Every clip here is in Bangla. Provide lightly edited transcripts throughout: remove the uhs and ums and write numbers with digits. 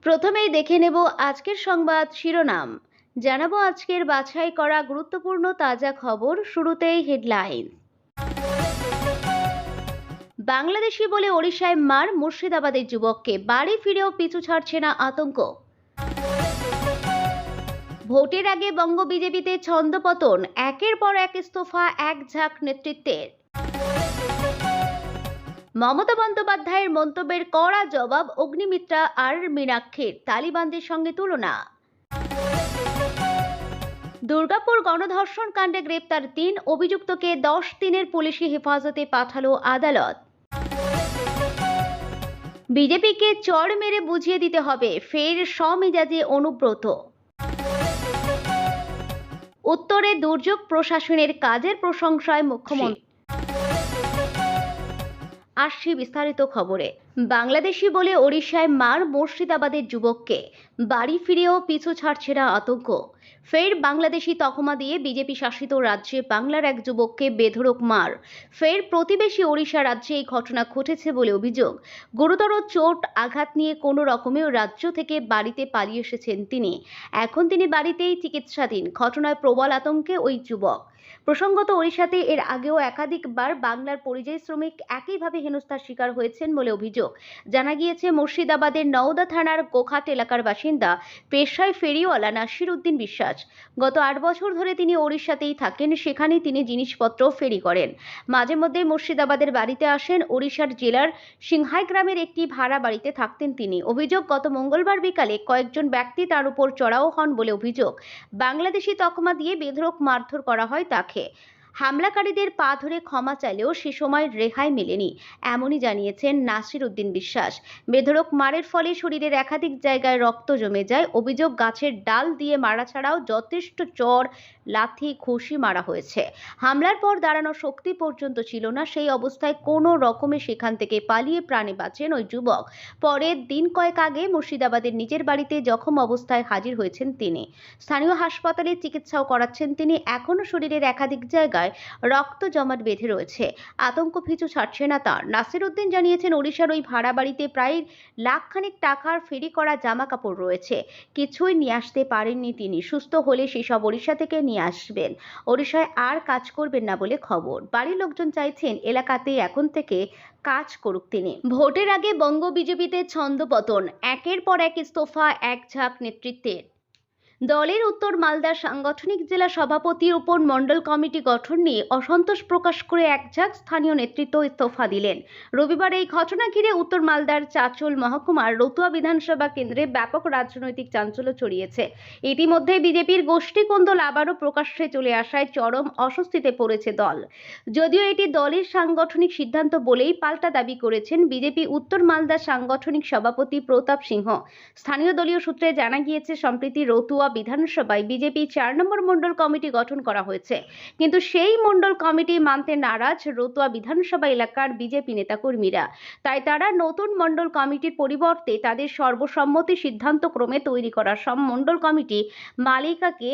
প্রথমেই দেখে নেব আজকের সংবাদ শিরোনাম। জানাবো আজকের বাছাই করা গুরুত্বপূর্ণ তাজা খবর। শুরুতেই হেডলাইন। বাংলাদেশি বলে ওড়িশায় মার, মুর্শিদাবাদের যুবককে বাড়ি ফিরেও পিছু ছাড়ছে না আতঙ্ক। ভোটের আগে বঙ্গ বিজেপিতে ছন্দপতন, একের পর এক ইস্তফা এক ঝাঁক নেতৃত্বের। মমতা বন্দ্যোপাধ্যায়ের মন্তব্যের কড়া জবাব অগ্নিমিত্রা আর মীনাক্ষীর, তালিবানদের সঙ্গে তুলনা। দুর্গাপুর গণধর্ষণ কাণ্ডে গ্রেপ্তার ৩ অভিযুক্তকে ১০ দিনের পুলিশি হেফাজতে পাঠালো আদালত। বিজেপিকে চড় মেরে বুঝিয়ে দিতে হবে, ফের স্বমেজাজে অনুব্রত। উত্তরে দুর্যোগ প্রশাসনের কাজের প্রশংসায় মুখ্যমন্ত্রী। আসছি বিস্তারিত খবরে। বাংলাদেশি বলে ওড়িশায় মার, মুর্শিদাবাদের যুবককে বাড়ি ফিরেও পিছু ছাড়ছে না আতঙ্ক। ফের বাংলাদেশি তকমা দিয়ে বিজেপি শাসিত রাজ্যে বাংলার এক যুবককে বেধড়ক মার। ফের প্রতিবেশী ওড়িশা রাজ্যে এই ঘটনা ঘটেছে বলে অভিযোগ। গুরুতর চোট আঘাত নিয়ে কোনো রকমেও রাজ্য থেকে বাড়িতে পালিয়ে এসেছেন তিনি। এখন তিনি বাড়িতেই চিকিৎসাধীন। ঘটনায় প্রবল আতঙ্কে ওই যুবক। প্রসঙ্গত, ওড়িশাতে এর আগেও একাধিকবার বাংলার পরিযায়ী শ্রমিক একইভাবে হেনস্থার শিকার হয়েছেন বলে অভিযোগ। জানা গিয়েছে, মুর্শিদাবাদের নওদা থানার গোঘাট এলাকার বাসিন্দা পেশায় ফেরিওয়ালা নাসির উদ্দিন বিশ্বাস। গত ৮ বছর ধরে তিনি ওড়িশাতেই থাকেন। সেখানেই তিনি জিনিসপত্র ফেরি করেন। মাঝে মধ্যে মুর্শিদাবাদের বাড়িতে আসেন। ওড়িশার জেলার সিংহাই গ্রামের একটি ভাড়া বাড়িতে থাকতেন তিনি। অভিযোগ, গত মঙ্গলবার বিকালে কয়েকজন ব্যক্তি তার উপর চড়াও হন বলে অভিযোগ। বাংলাদেশি তকমা দিয়ে বেধড়ক মারধর করা হয় তাকে। হামলাকারীদের পা ধরে ক্ষমা চাইলেও সে সময় রেহাই মেলেনি, এমনই জানিয়েছেন নাসির উদ্দিন বিশ্বাস। বেধড়ক মারের ফলে শরীরের একাধিক জায়গায় রক্ত জমে যায়। অভিযোগ, গাছের ডাল দিয়ে মারা ছাড়াও যথেষ্ট চড়, লাথি, ঘুষি মারা হয়েছে। হামলার পর দাঁড়ানোর শক্তি পর্যন্ত ছিল না। সেই অবস্থায় কোনো রকমে সেখান থেকে পালিয়ে প্রাণে বাঁচেন ওই যুবক। পরের দিন কয়েক আগে মুর্শিদাবাদের নিজের বাড়িতে জখম অবস্থায় হাজির হয়েছেন তিনি। স্থানীয় হাসপাতালে চিকিৎসাও করাচ্ছেন তিনি। এখনও শরীরের একাধিক জায়গায় রক্ত জমাট বেঁধে রয়েছে। আতঙ্ক পিছু ছাড়ছে না তার। নাসির উদ্দিন জানিয়েছেন, ওড়িশার ওই ভাড়া বাড়িতে প্রায় লাখখানেক টাকার ফেরি করা জামা কাপড় রয়েছে। কিছুই নিয়ে আসতে পারেননি তিনি। সুস্থ হলে সেসব ওড়িশা থেকে নিয়ে আসবেন। ওড়িশায় আর কাজ করবেন না বলে খবর। বাড়ির লোকজন চাইছেন এলাকাতেই এখন থেকে কাজ করুক তিনি। ভোটের আগে বঙ্গ বিজেপিতে ছন্দপতন, একের পর এক ইস্তফা এক ঝাঁক নেতৃত্বের। দলের উত্তর মালদার সাংগঠনিক জেলা সভাপতির উপর মণ্ডল কমিটি গঠন নিয়ে অসন্তোষ প্রকাশ করে একঝাঁক স্থানীয় নেতৃত্ব ইস্তফা দিলেন। রবিবার এই ঘটনা ঘিরে উত্তর মালদার চাঁচল মহকুমার রতুয়া বিধানসভা কেন্দ্রে ব্যাপক রাজনৈতিক চাঞ্চল্য ছড়িয়েছে। ইতিমধ্যে বিজেপির গোষ্ঠীকোন্দল আবারও প্রকাশ্যে চলে আসায় চরম অস্বস্তিতে পড়েছে দল। যদিও এটি দলের সাংগঠনিক সিদ্ধান্ত বলেই পাল্টা দাবি করেছেন বিজেপি উত্তর মালদার সাংগঠনিক সভাপতি প্রতাপ সিংহ। স্থানীয় দলীয় সূত্রে জানা গিয়েছে, সম্প্রতি রতুয়া বিধানসভায় বিজেপি ৪ নম্বর মণ্ডল কমিটি গঠন করা হয়েছে। কিন্তু সেই মণ্ডল কমিটি মানতে নারাজ রতুয়া বিধানসভা এলাকার বিজেপি নেতাকর্মীরা। তাই তারা নতুন মণ্ডল কমিটির পরিবর্তে তাদের সর্বসম্মতি সিদ্ধান্ত ক্রমে তৈরি করা সব মণ্ডল কমিটি মালিকাকে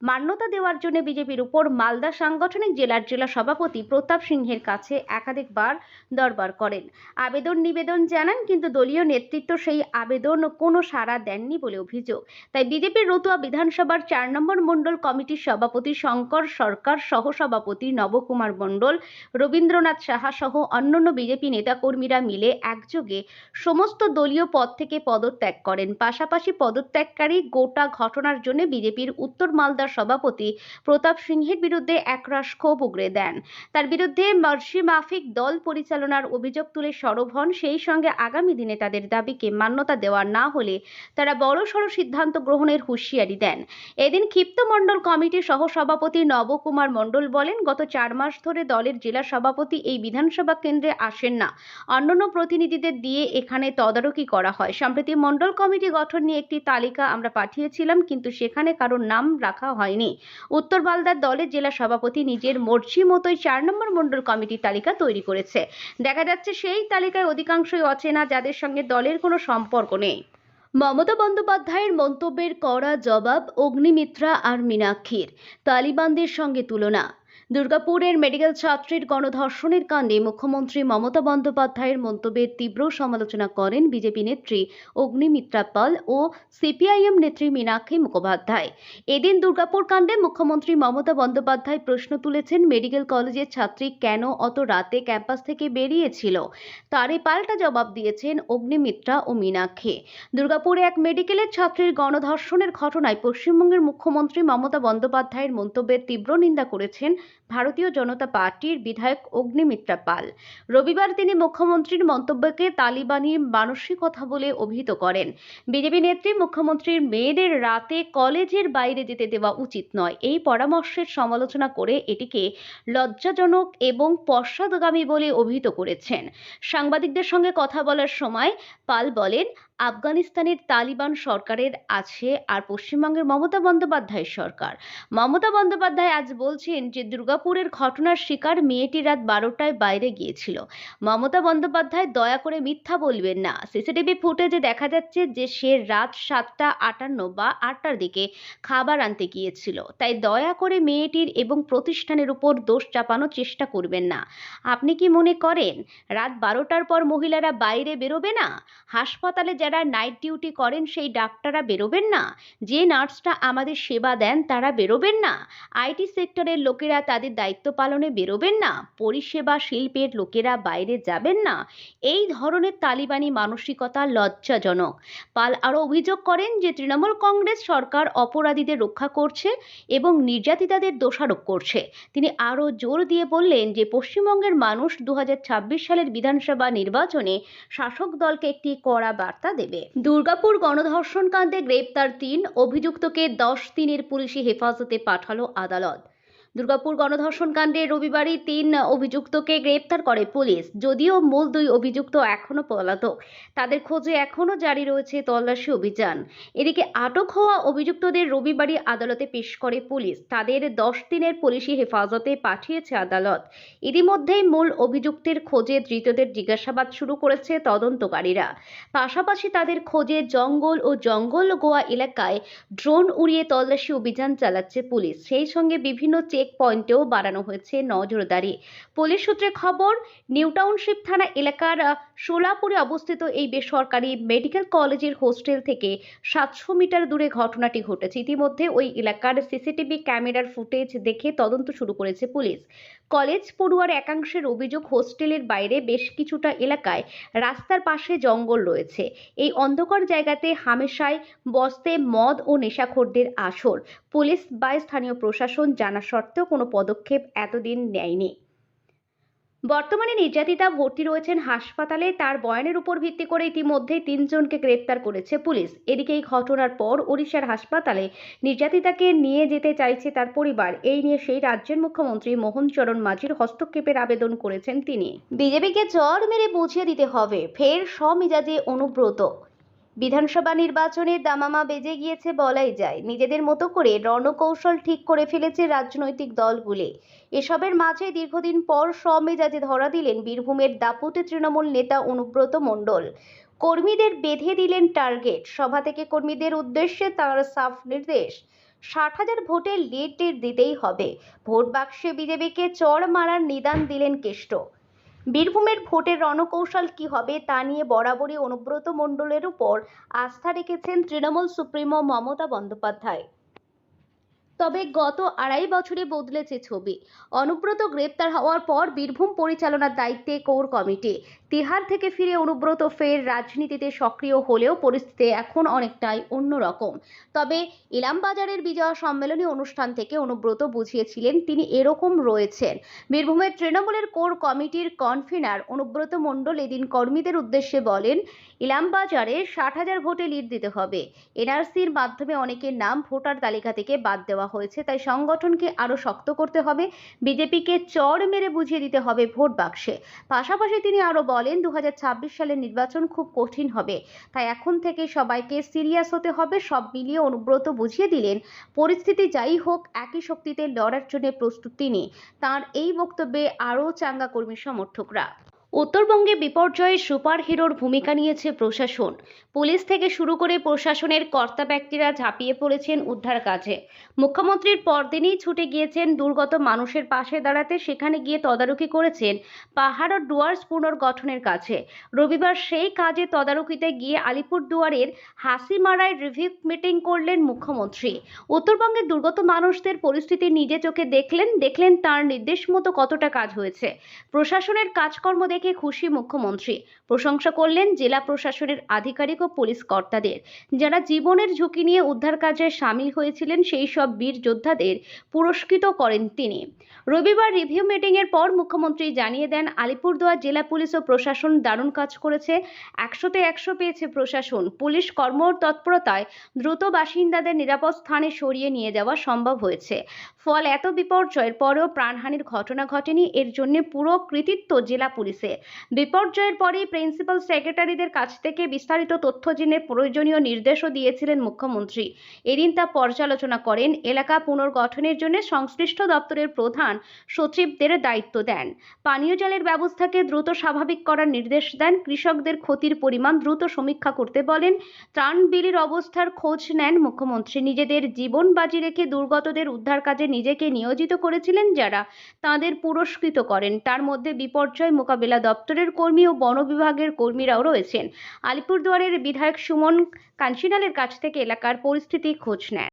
মান্যতা দেওয়ার জন্য বিজেপির উপর মালদা সাংগঠনিক জেলা সভাপতি প্রতাপ সিংহের কাছে একাধিকবার দরবার করেন, আবেদন নিবেদন জানান, কিন্তু দলীয় নেতৃত্ব সেই আবেদন কোনো সাড়া দেননি বলে অভিযোগ। তাই বিজেপির রতুয়া বিধানসভার ৪ নম্বর মণ্ডল কমিটির সভাপতি শঙ্কর সরকার, সহসভাপতি নবকুমার মণ্ডল, রবীন্দ্রনাথ সাহা সহ অন্যান্য বিজেপি নেতাকর্মীরা মিলে একযোগে সমস্ত দলীয় পদ থেকে পদত্যাগ করেন। পাশাপাশি পদত্যাগকারী গোটা ঘটনার জন্য বিজেপির উত্তর মালদার সভাপতি প্রতাপ সিংহের বিরুদ্ধে একরাশ ক্ষোভ উগরে দেন। তার বিরুদ্ধে মর্জি মাফিক দল পরিচালনার অভিযোগ তুলে সরব হন। সেই সঙ্গে আগামী দিনে তাদের দাবিকে মান্যতা দেওয়া না হলে তারা বড়সড় সিদ্ধান্ত গ্রহণের হুঁশিয়ারি দেন। এদিন ক্ষিপ্ত মণ্ডল কমিটির সহসভাপতি নবকুমার মণ্ডল বলেন, গত ৪ মাস ধরে দলের জেলা সভাপতি এই বিধানসভা কেন্দ্রে আসেন না। অন্যান্য প্রতিনিধিদের দিয়ে এখানে তদারকি করা হয়। সম্প্রতি মণ্ডল কমিটি গঠন নিয়ে একটি তালিকা আমরা পাঠিয়েছিলাম, কিন্তু সেখানে কারোর নাম রাখা হয়নি। উত্তর মালদার দলের জেলা সভাপতি নিজের মর্জি মতোই ৪ নম্বর মণ্ডল কমিটির তালিকা তৈরি করেছে। দেখা যাচ্ছে সেই তালিকায় অধিকাংশই অচেনা, যাদের সঙ্গে দলের কোনো সম্পর্ক নেই। মমতা বন্দ্যোপাধ্যায়ের মন্তব্যের কড়া জবাব অগ্নিমিত্রা আর মীনাক্ষীর, তালিবানদের সঙ্গে তুলনা। দুর্গাপুরের মেডিকেল ছাত্রীর গণধর্ষণের কাণ্ডে মুখ্যমন্ত্রী মমতা বন্দ্যোপাধ্যায়ের মন্তব্যের তীব্র সমালোচনা করেন বিজেপি নেত্রী অগ্নিমিত্রা পাল ও সিপিআইএম নেত্রী মীনাক্ষী মুখোপাধ্যায়। এদিন দুর্গাপুর কাণ্ডে মুখ্যমন্ত্রী মমতা বন্দ্যোপাধ্যায় প্রশ্ন তুলেছেন, মেডিকেল কলেজের ছাত্রী কেন অত রাতে ক্যাম্পাস থেকে বেরিয়েছিল? তারই পাল্টা জবাব দিয়েছেন অগ্নিমিত্রা ও মীনাক্ষী। দুর্গাপুরে এক মেডিকেলের ছাত্রীর গণধর্ষণের ঘটনায় পশ্চিমবঙ্গের মুখ্যমন্ত্রী মমতা বন্দ্যোপাধ্যায়ের মন্তব্যের তীব্র নিন্দা করেছেন ভারতীয় জনতা পার্টির বিধায়ক অগ্নিমিত্রা পাল। রবিবার তিনি মুখ্যমন্ত্রীর মন্তব্যকে তালিবানি মানসিকতা বলে অভিহিত করেন। বিজেপি নেত্রী মুখ্যমন্ত্রীর মেয়েদের রাতে কলেজের বাইরে যেতে দেওয়া উচিত নয়, এই পরামর্শের সমালোচনা করে এটিকে লজ্জাজনক এবং পশ্চাদগামী বলে অভিহিত করেছেন। সাংবাদিকদের সঙ্গে কথা বলার সময় পাল বলেন, আফগানিস্তানের তালিবান সরকারের আছে আর পশ্চিমবঙ্গের মমতা বন্দ্যোপাধ্যায়ের সরকার। মমতা বন্দ্যোপাধ্যায় আজ বলছেন যে দুর্গাপুরের ঘটনার শিকার মেয়েটি রাত 12টায় বাইরে গিয়েছিল। মমতা বন্দ্যোপাধ্যায় দয়া করে মিথ্যা বলবেন না। সিসিটিভি ফুটেজে দেখা যাচ্ছে যে সে রাত 7:58 বা 8টার দিকে খাবার আনতে গিয়েছিল। তাই দয়া করে মেয়েটির এবং প্রতিষ্ঠানের উপর দোষ চাপানোর চেষ্টা করবেন না। আপনি কি মনে করেন রাত 12টার পর মহিলারা বাইরে বেরোবে না? হাসপাতালে যারা নাইট ডিউটি করেন সেই ডাক্তাররা বেরোবেন না? যে নার্সরা আমাদের সেবা দেন তারা বেরোবেন না? আইটি সেক্টরের লোকেরা তাদের দায়িত্ব পালনে বেরোবেন না? পরিষেবা শিল্পের লোকেরা বাইরে যাবেন না? এই ধরনের তালিবানি মানসিকতা লজ্জাজনক। পাল আরও অভিযোগ করেন যে তৃণমূল কংগ্রেস সরকার অপরাধীদের রক্ষা করছে এবং নির্যাতিতাদের দোষারোপ করছে। তিনি আরও জোর দিয়ে বললেন যে পশ্চিমবঙ্গের মানুষ 2026 সালের বিধানসভা নির্বাচনে শাসক দলকে একটি কড়া বার্তা দেবে। দুর্গাপুর গণধর্ষণ কাণ্ডে গ্রেপ্তার 3 অভিযুক্তকে 10 দিনের পুলিশি হেফাজতে পাঠালো আদালত। দুর্গাপুর গণধর্ষণ কাণ্ডে রবিবারই 3 অভিযুক্তকে গ্রেপ্তার করে পুলিশ। যদিও মূল 2 অভিযুক্ত এখনও পলাতক, তাদের খোঁজে এখনও জারি রয়েছে তল্লাশি অভিযান। এদিকে আটক হওয়া অভিযুক্তদের রবিবারই আদালতে পেশ করে পুলিশ। তাদের 10 দিনের পুলিশি হেফাজতে পাঠিয়েছে আদালত। ইতিমধ্যেই মূল অভিযুক্তের খোঁজে ধৃতদের জিজ্ঞাসাবাদ শুরু করেছে তদন্তকারীরা। পাশাপাশি তাদের খোঁজে জঙ্গল ও জঙ্গলগোয়া এলাকায় ড্রোন উড়িয়ে তল্লাশি অভিযান চালাচ্ছে পুলিশ। সেই সঙ্গে বিভিন্ন চেক পয়েন্টেও বাড়ানো হয়েছে নজরদারি। পুলিশ সূত্রে খবর, নিউ টাউনশিপ থানা এলাকার সোলাপুরে অবস্থিত এই বেসরকারি মেডিকেল কলেজের হোস্টেল থেকে 700 মিটার দূরে ঘটনাটি ঘটেছে। ইতিমধ্যে ওই এলাকার সিসিটিভি ক্যামেরার ফুটেজ দেখে তদন্ত শুরু করেছে পুলিশ। কলেজ পড়ুয়ার একাংশের অভিযোগ, হোস্টেলের বাইরে বেশ কিছুটা এলাকায় রাস্তার পাশে জঙ্গল রয়েছে। এই অন্ধকার জায়গাতে হামেশাই বসতে মদ ও নেশাখোরদের আসর। পুলিশ বা স্থানীয় প্রশাসন জানা সত্ত্বেও কোনো পদক্ষেপ এতদিন নেয়নি। বর্তমানে নির্যাতিতা ভর্তি রয়েছেন হাসপাতালে। তার বয়ানের উপর ভিত্তি করে ইতিমধ্যেই 3 জনকে গ্রেপ্তার করেছে পুলিশ। এদিকে এই ঘটনার পর ওড়িশার হাসপাতালে নির্যাতিতাকে নিয়ে যেতে চাইছে তার পরিবার। এই নিয়ে সেই রাজ্যের মুখ্যমন্ত্রী মোহন চরণ মাঝির হস্তক্ষেপের আবেদন করেছেন তিনি। বিজেপিকে চড় মেরে বুঝিয়ে দিতে হবে, ফের স্বমেজাজে অনুব্রত। বিধানসভা নির্বাচনে দামামা বেজে গিয়েছে বলাই যায়। নিজেদের মতো করে রণকৌশল ঠিক করে ফেলেছে রাজনৈতিক দলগুলি। এসবের মাঝে দীর্ঘদিন পর স্বমেজাজে ধরা দিলেন বীরভূমের দাপুটে তৃণমূল নেতা অনুব্রত মণ্ডল। কর্মীদের বেঁধে দিলেন টার্গেট। সভা থেকে কর্মীদের উদ্দেশ্যে তাঁর সাফ নির্দেশ, 60,000 ভোটে লিড দিতেই হবে। ভোট বাক্সে বিজেপিকে চড় মারার নিদান দিলেন কেষ্ট। বীরভূমের ভোটের রণকৌশল কি হবে তা নিয়ে বরাবরই অনুব্রত মণ্ডলের উপর আস্থা রেখেছেন তৃণমূল সুপ্রিমো মমতা বন্দ্যোপাধ্যায়। তবে গত 2.5 বছরে বদলেছে ছবি। অনুব্রত গ্রেপ্তার হওয়ার পর বীরভূম পরিচালনার দায়িত্বে কোর কমিটি। তিহার থেকে ফিরে অনুব্রত ফের রাজনীতিতে সক্রিয় হলেও পরিস্থিতি এখন অনেকটাই অন্যরকম। তবে ইলামবাজারের বিজয়া সম্মেলনী অনুষ্ঠান থেকে অনুব্রত বুঝিয়েছিলেন তিনি এরকম রয়েছেন। বীরভূমের তৃণমূলের কোর কমিটির কনভেনার অনুব্রত মণ্ডল এদিন কর্মীদের উদ্দেশ্যে বলেন, ইলামবাজারে 60,000 ভোটে লিড দিতে হবে। এনআরসির মাধ্যমে অনেকের নাম ভোটার তালিকা থেকে বাদ দেওয়া হয়েছে, তাই সংগঠনকে আরও শক্ত করতে হবে। বিজেপিকে চড় মেরে বুঝিয়ে দিতে হবে ভোট বাক্সে। পাশাপাশি তিনি আরও বলেন, 2026 সালের নির্বাচন খুব কঠিন হবে, তাই এখন থেকে সবাইকে সিরিয়াস হতে হবে। সব মিলিয়ে অনুব্রত বুঝিয়ে দিলেন, পরিস্থিতি যাই হোক একই শক্তিতে লড়ার জন্য প্রস্তুত তিনি। তাঁর এই বক্তব্যে আরও চাঙ্গা কর্মী সমর্থকরা। উত্তরবঙ্গে বিপর্যয়ে সুপারহিরোর ভূমিকা নিয়েছে প্রশাসন। পুলিশ থেকে শুরু করে প্রশাসনের কর্তা ব্যক্তিরা ঝাঁপিয়ে পড়েছেন উদ্ধার কাজে। মুখ্যমন্ত্রীর পরদিনই ছুটে গিয়েছেন দুর্গত মানুষের পাশে দাঁড়াতে। সেখানে গিয়ে তদারকি করেছেন পাহাড় ও ডুয়ার্স পুনর্গঠনের কাজে। রবিবার সেই কাজে তদারকিতে গিয়ে আলিপুরদুয়ারের হাসিমারায় রিভিউ মিটিং করলেন মুখ্যমন্ত্রী। উত্তরবঙ্গের দুর্গত মানুষদের পরিস্থিতি নিজে চোখে দেখলেন তার নির্দেশ মতো কতটা কাজ হয়েছে। প্রশাসনের কাজকর্ম দেখে খুশি মুখ্যমন্ত্রী। প্রশংসা করলেন জেলা প্রশাসনের আধিকারিক ও পুলিশ কর্তাদের, যারা জীবনের ঝুঁকি নিয়ে উদ্ধার কাজে সামিল হয়েছিলেন। সেই সব বীর যোদ্ধাদের পুরস্কৃত করেন তিনি। রবিবার রিভিউ মিটিং এর পর মুখ্যমন্ত্রী জানিয়ে দেন, আলিপুরদুয়ার জেলা পুলিশ ও প্রশাসন দারুণ কাজ করেছে। 100তে 100 পেয়েছে প্রশাসন। পুলিশ কর্মতৎপরতায় দ্রুত বাসিন্দাদের নিরাপদ স্থানে সরিয়ে নিয়ে যাওয়া সম্ভব হয়েছে। ফল এত বিপর্যয়ের পরেও প্রাণহানির ঘটনা ঘটেনি। এর জন্য পুরো কৃতিত্ব জেলা পুলিশের। বিপর্যয়ের পরেই প্রিন্সিপাল সেক্রেটারিদের কাছ থেকে বিস্তারিত তথ্য জেনে প্রয়োজনীয় নির্দেশও দিয়েছিলেন মুখ্যমন্ত্রী। এদিন তা পর্যালোচনা করেন। এলাকা পুনর্গঠনের জন্য সংশ্লিষ্ট দপ্তরের প্রধান সচিবদের দায়িত্ব দেন। পানীয় জলের ব্যবস্থাকে দ্রুত স্বাভাবিক করার নির্দেশ দেন। কৃষকদের ক্ষতির পরিমাণ দ্রুত সমীক্ষা করতে বলেন। ত্রাণ বিলির অবস্থার খোঁজ নেন মুখ্যমন্ত্রী। নিজেদের জীবন বাজি রেখে দুর্গতদের উদ্ধার কাজে নিজেকে নিয়োজিত করেছিলেন যারা, তাদের পুরস্কৃত করেন। তার মধ্যে বিপর্যয় মোকাবিলা দপ্তরের কর্মী ও বন বিভাগের কর্মীরাও রয়েছেন। আলিপুরদুয়ারের বিধায়ক সুমন কাঞ্চিলালের কাছ থেকে এলাকার পরিস্থিতি খোঁজ নেন।